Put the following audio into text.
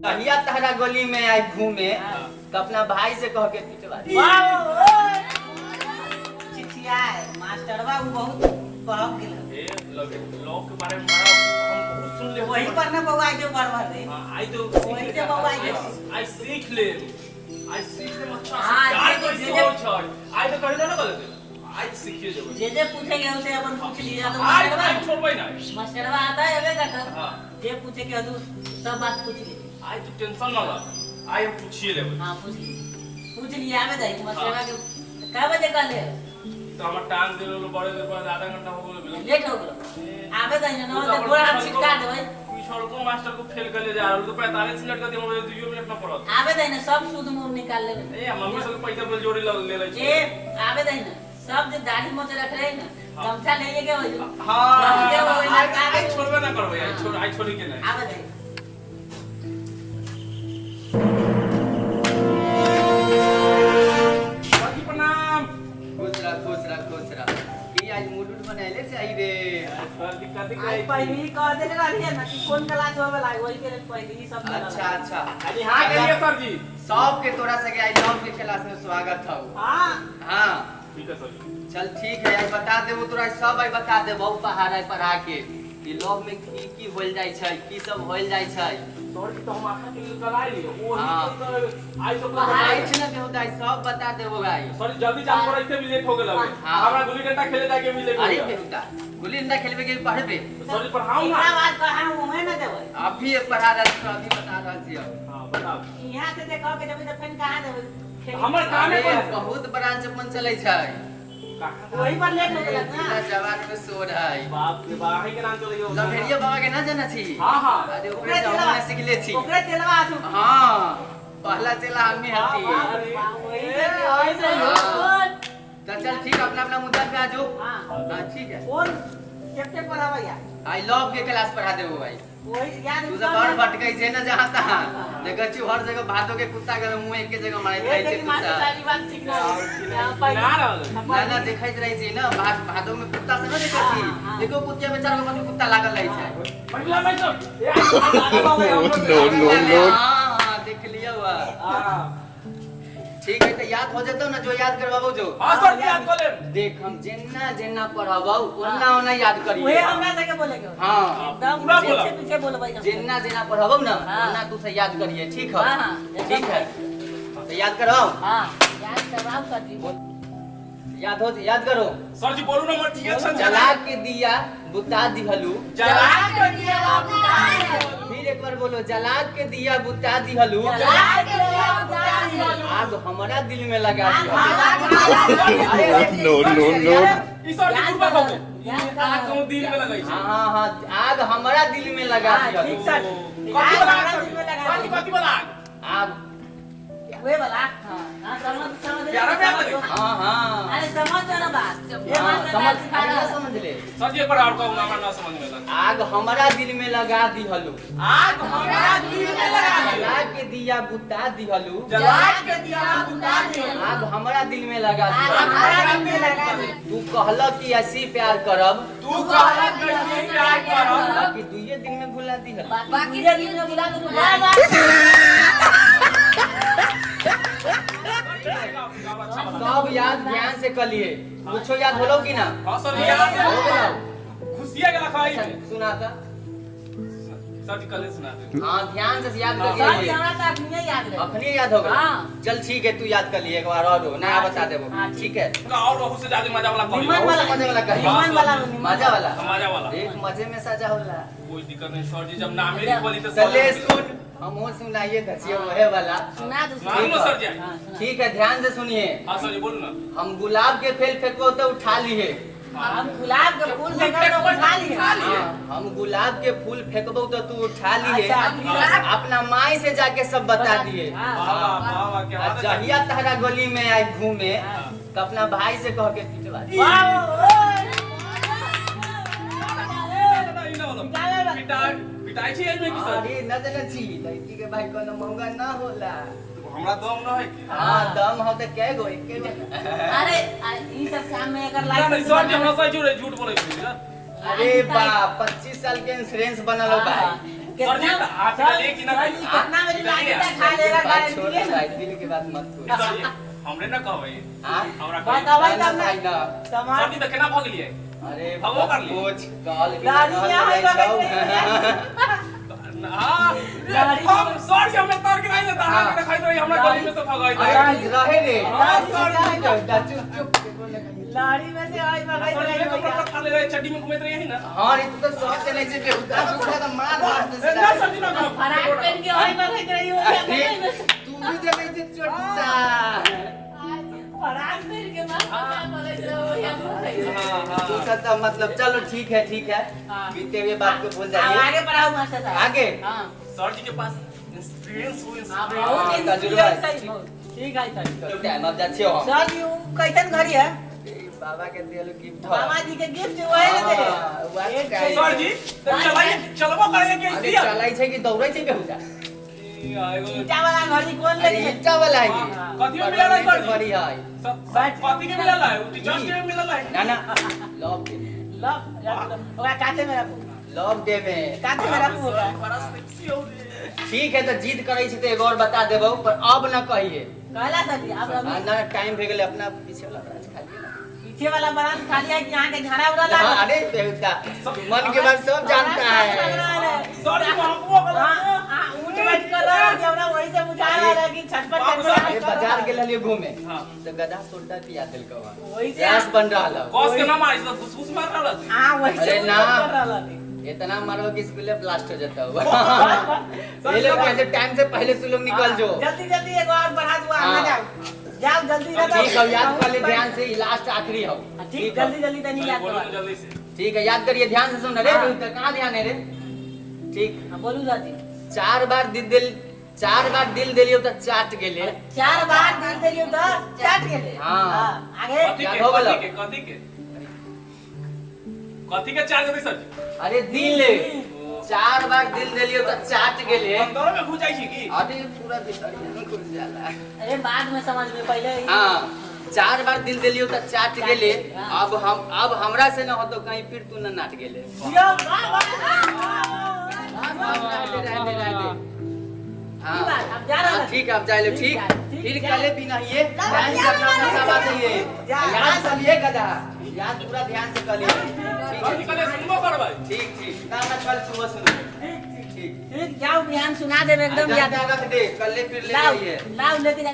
कहिया तहरा गली में आई घूमे तो अपना भाई से कह के पिटवा दे। चिचिया मास्टरवा वो बहुत बहक गेल ए लोग के बारे में हम बहुत सुन ले वही पर ना बउआ जो बरबर दे आई तो वही से बउआ जो आई सीख ले अच्छा हाँ, से जे- यार कोई छोड़ आई तो कहीं ना कर दे आई सीखिए जब जे पूछेंगे उसे अपन पूछ लिया तो आई छोड़बै ना मास्टरवा आता है एबे करता हां जे पूछे के हदू सब बात पूछ ले आई तो टेंशन ना ला आई हम पूछिए ले हां पूछ लिया आवे जाई मास्टरवा के का बजे काले तो हम टांग दे लो बड़े देर बाद आधा घंटा हो गेलो लेट हो गेलो आवे जाई ना तो गोड़ा छिटका देबै पिछड़ को मास्टर को फेल कर ले जा रहा तो 45 मिनट का दे हम 2 मिनट ना पड़त आवे जाई ना सब सूद मुंह निकाल लेबै ए मम्मी से पैसा बोल जोड़ी ले ले ए आवे जाई ना सब जे दाढ़ी मोछ रख रहे ना गमछा लेके के हो हां आई छोड़बे ना करबै आई छोड़ी के नहीं आवे जाई बाकी प्रणाम खुश रह कि आज मूड बनाइले से आई रे। सर दिक्कत आज पहली कह देले रहिए ना कि कौन क्लास होवे लागे वही के पहली सब अच्छा अरे हां कहिए सर जी सब के तोरा से आई लव के क्लास में स्वागत हौ। हां ठीक है सर जी चल ठीक है आज बता देबो तोरा सब आई बता देबो पढ़ा के कि लव में की होल जाय छै की सब होल जाय छै। सर जी तो हम आखा के कराई लियो ओ आई तो आई छै ना बेहुदा सब बता देबो भाई। सर जी जल्दी जान पर ऐसे भी लेट हो गेल अबे हमरा गुल्ली डंडा खेले जाके भी लेट हो अरे गया बेहुदा गुल्ली डंडा खेलबे के पढ़बे सर जी पढ़ाऊं ना एकरा बाद कहां मुंह ना देबै अभी पढ़ा रहा अभी बता रहा छी। हां बताओ यहां से देखो के जब फिर कहां देबै हमर काम है अरे बहुत ब्रांच अपन चलै छै वही पर लेट हो गेल ना जवान में सोर है। बाप रे बाप ही के नाम चले हो लभेरिया बाबा के ना जाना छी। हां अरे ओकरे से हमने सीख ले छी। ओकरे चलवा आसु हां पहला चला हमें हती वही से तो चल ठीक अपना अपना मुद्दा पे आ जाओ। हां ठीक है कौन चैप्टर पढ़ावा यार आई लव के क्लास पढ़ा देबो भाई। वही याद तू सब और भटकै छै ना जहां तहां देखै छी हर जगह भादो के कुत्ता के मुंह एक के जगह मारैत रहै छै तू सब। सारी बात ठीक ना ना ना देखैत रहै छी ना भादो में कुत्ता से ना देखै छी देखो कुत्तिया में 4 गो कुत्ता लागल रहै छै। पहला मैं तो नो हां देख लिया हुआ हां ठीक है तो याद हो जतो ना जो याद करवाबो जो। हां सर याद कर ले देख हम जेन्ना पढ़ाबो ओन्ना ओना याद करिए। वही हमरा से के बोलेगे हां एकदम पूरा बोला। पीछे बोलबै जेन्ना पढ़ाबो ना ओन्ना तू से याद करिए ठीक है। ठीक है तो याद कराओ। हां याद करवाओ सर जी याद करो। सर जी बोलू ना मत ठीक है जला के दिया बुता दिहलू जला के दिया बुता फिर एक बार बोलो जला के दिया बुता दिहलू आग हमारा दिल में लगा दिया। नो ई सर जी पूरा हो गए आग को दिल में लगाई छै हाँ आग हमारा दिल में लगा दिया। ठीक सर कथि वाला सर जी कथि वाला आग वे वाला हां समझ प्यारा प्यार लगे हाँ अरे समझ ना बात ये बात समझ अरे समझ ले सर जी एक बार और कहूं ना ना समझ में लगा आग हमारा दिल में लगा दिहलू आग हमारा दिल में लगा जला के दिया बुता दिहलू जला के दिया बुता आग हमारा दिल में लगा दिया। हमारा दिल में लगा दे तू कहला कि ऐसी प्यार करब तू कहला कैसे प्यार करब बाकी दुइये दिन में भुला दिहल। बाकी ये दिन में बुला दो सब याद ध्यान से कलिए कुछो याद होलो कि ना हां सर याद हो गया खुशिया के लखाई में सुना था सर जी कल सुना दे हाँ ध्यान से याद सर करिए हमरा तक नहीं याद रहे अखनी याद होगा। हाँ। चल ठीक है तू याद कर लिए एक बार और नया बता देबो हाँ, ठीक है। और बहुत से ज्यादा मजा वाला करी निमन वाला मजे वाला कहिए। निमन वाला मजा वाला मजा वाला एक मजे में सजा होला। कोई दिक्कत नहीं सर जी जब नाम ही बोली तो चले सुन हम और सुनाइए धसिए वहे वाला सुना दो सुना दो सर जी ठीक है ध्यान से सुनिए। हां सर जी बोलू ना हम गुलाब के फूल फेंकबो तो उठा लिए। हम गुलाब के फूल फेंकर तो उठा लिए हाँ, हम गुलाब के फूल फेंकबो तो तू उठा लिए अच्छा, अपना माई से जाके सब बता दिए। हाँ। वाह वाह क्या बात है जहिया तहरा गली में आई घूमे तो अपना भाई से कह के पिटवा दे। पिटाई छी में की सर अरे न जाने छी लड़की के भाई कोनो महंगा ना होला। हमरा दम न है की हाँ दम हो तो कै गो एके जना। अरे ई सब काम में अगर नहीं लाइफ सर जी हमरा सही झूठ बोले छी ना अरे बा 25 साल के इंश्योरेंस बनल हो भाई सर जी आप डालिए कि ना सर जी, कितना मेरी लाठी का खा लेगा गारंटी है ना? दिल के बात मत सर करो जी हमरे ना कहबै हां हमरा बताबै तब ना भाई ना सामान सर जी त केना भ गेलियै अरे भगो कर लिए। कुछ काल गाड़ी में आए बगल हां हम सर जी हमें तार के नहीं लेता हां के दिखाई दे हमरा गली में से भगाई दे अरे रहे रे हाँ, सर जी। चुप चुप लाड़ी में से आई बगल सर जी में कपड़ा खा ले रहे चड्डी में घूमत रही है ना हां रे तू तो सब चले से बेहुदा चुकड़ा तो मार मार ना सर जी ना फराक पहन के आई बगल रही हो अरे तू भी जब ऐसे चोटता फराक पहन के मार बगल रहो या हां हां तू सब मतलब चलो ठीक है हाँ। बीते हुए बात को भूल अब जाइए आगे बढ़ाओ मास्टर साहब आगे? हां सर जी के पास एक्सपीरियंस हो आप हाँ, बहुत तजुर्बा है। सही हो ठीक है सर चलो टाइम अब जाछे हो सर जी कैसन घड़ी है बाबा के दिलो गिफ्ट मामा जी के गिफ्ट हुआ है ना हाँ, वो दे क्या है? सर जी चलाइए चलबो करेंगे कि अरे दिया चलाई छै कि दौड़ै छै बेहुदा ईटा वाला घड़ी कौन अरे ले इट्टा वाला है ये। हाँ, कथी में मिला है सर जी? बड़ी है कथी के मिलल है टीचर्स के मिलल है ना ना लव डे लव ओरा काटे में रखो लव डे में काटे में रखो ओकरा बड़ा सेक्सी हो रे ठीक है तो जिद करै छै तो एगो और बता देबो पर अब न कहिए कहला सर जी आप हाँ, ना टाइम भे गेले अपना पीछे वाला ब्रांच खाली है ना पीछे वाला बरात खाली है कि यहाँ के झाड़ा उड़ा हाँ, लगा अरे बेहुदा मन के बात सब जानता है सर जी हमको ऊँट बैठ कर रहा है हमरा वही से पूछा रहा है कि छटपट अरे बाजार गेल लिए घूमे हाँ। तो गधा सोडा पिया दिल कवा वही से गैस बन रहा है कॉस के ना मारी तो घुस मार रहा था हाँ वही से अरे ना। कर रहा है इतना मारो कि स्कूल ब्लास्ट हो जाता होगा ये लोग कहते टाइम से पहले तू लोग निकल जो जल्दी जल्दी एक और बढ़ा दो हाँ। आ जाओ जाओ जल्दी ठीक है याद कर ले ध्यान से लास्ट आखिरी हो ठीक जल्दी जल्दी तनी याद बोलो करो जल्दी से ठीक है याद करिए ध्यान से सुन रे हाँ। कहाँ ध्यान है रे ठीक हाँ, बोलू दादी 4 बार दिल दिलियो तो चाट गेले 4 बार दिल देलियो तो चाट गेले हाँ। आगे कथी याद के हो गेलो? कथी के चार गदी सर जी अरे दिल 4 बार दिल दिलियो तो चाट गेले अंदर में घुस जाई छी की अरे पूरा भितरिया में घुस जाला अरे बाद में समझ में पहले हाँ 4 बार दिल दिलियो तो चाट गेले हाँ। अब हमरा से न हो तो कहीं फिर तू न नाट गेले दियो वाह रहने दे हाँ की बात, अब जा रहा हाँ, है? ठीक है अब जाए लो ठीक ठीक है, फिर ठीक है। कले भी नहीं है ध्यान से अपना नशा चाहिए जा, याद जा। करिए गधा याद पूरा ध्यान से करिए ठीक कथी है कले सुनबो करबै ठीक ना कल सुबह सुनो ठीक ठीक जाओ ध्यान सुना दे एकदम याद रख दे कल ले फिर ले लाओ जाइए लाओ लेके जा